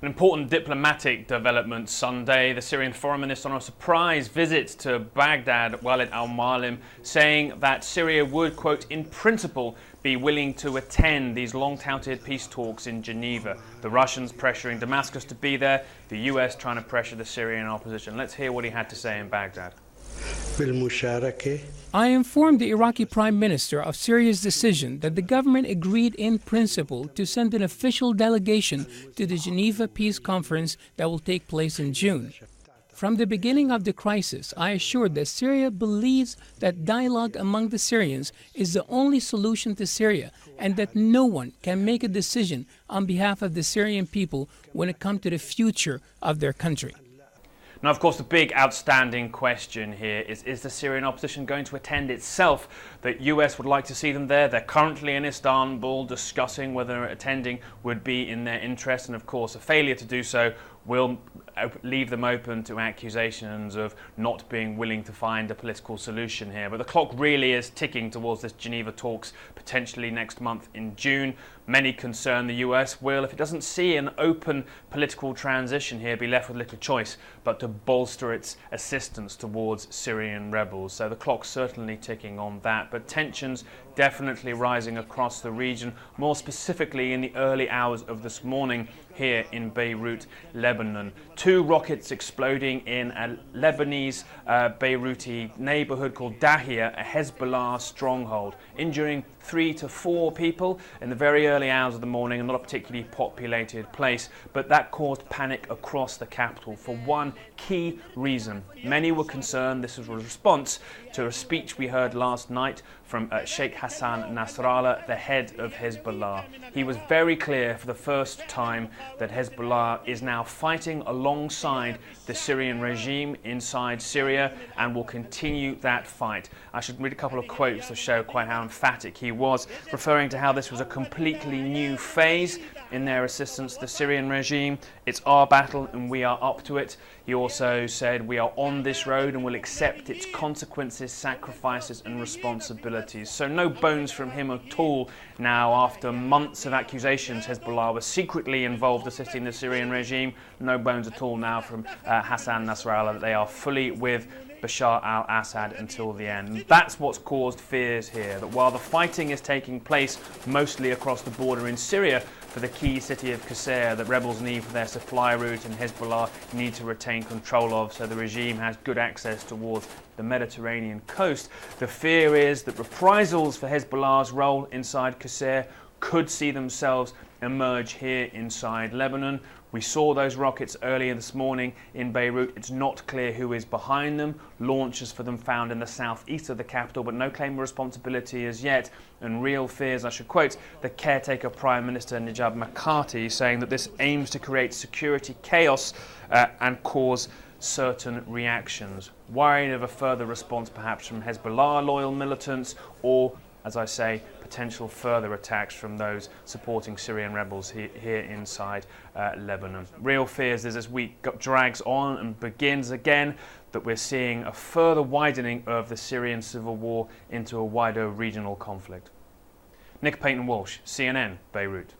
An important diplomatic development Sunday. The Syrian foreign minister on a surprise visit to Baghdad, Walid al-Mualim, saying that Syria would, quote, in principle, be willing to attend these long-touted peace talks in Geneva. The Russians pressuring Damascus to be there, the US trying to pressure the Syrian opposition. Let's hear what he had to say in Baghdad. I informed the Iraqi Prime Minister of Syria's decision that the government agreed in principle to send an official delegation to the Geneva Peace Conference that will take place in June. From the beginning of the crisis, I assured that Syria believes that dialogue among the Syrians is the only solution to Syria and that no one can make a decision on behalf of the Syrian people when it comes to the future of their country. Now, of course, the big outstanding question here is the Syrian opposition going to attend itself? The US would like to see them there. They're currently in Istanbul discussing whether attending would be in their interest. And, of course, a failure to do so will leave them open to accusations of not being willing to find a political solution here. But the clock really is ticking towards this Geneva talks, potentially next month in June. Many concern the US will, if it doesn't see an open political transition here, be left with little choice but to bolster its assistance towards Syrian rebels. So the clock's certainly ticking on that. But tensions definitely rising across the region, more specifically in the early hours of this morning here in Beirut, Lebanon. 2 rockets exploding in a Lebanese Beiruti neighborhood called Dahia, a Hezbollah stronghold, injuring 3 to 4 people in the very early hours of the morning, and not a particularly populated place. But that caused panic across the capital for one key reason. Many were concerned this was a response to a speech we heard last night from Sheikh Hassan Nasrallah, the head of Hezbollah. He was very clear for the first time that Hezbollah is now fighting alongside the Syrian regime inside Syria and will continue that fight. I should read a couple of quotes to show quite how emphatic he was, referring to how this was a completely new phase in their assistance to the Syrian regime. It's our battle and we are up to it. He also said, we are on this road and will accept its consequences, sacrifices and responsibilities. So no bones from him at all now. After months of accusations Hezbollah was secretly involved assisting the Syrian regime, no bones at all now from Hassan Nasrallah that they are fully with Bashar al-Assad until the end. That's what's caused fears here, that while the fighting is taking place mostly across the border in Syria for the key city of Qusayr that rebels need for their supply route and Hezbollah need to retain control of so the regime has good access towards the Mediterranean coast, the fear is that reprisals for Hezbollah's role inside Qusayr could see themselves emerge here inside Lebanon. We saw those rockets earlier this morning in Beirut. It's not clear who is behind them. Launches for them found in the southeast of the capital, but no claim of responsibility as yet. And real fears, I should quote the caretaker Prime Minister Najib Mikati, saying that this aims to create security chaos and cause certain reactions. Worried of a further response perhaps from Hezbollah loyal militants or, as I say, potential further attacks from those supporting Syrian rebels here inside Lebanon. Real fears as this week drags on and begins again that we're seeing a further widening of the Syrian civil war into a wider regional conflict. Nick Payton-Walsh, CNN, Beirut.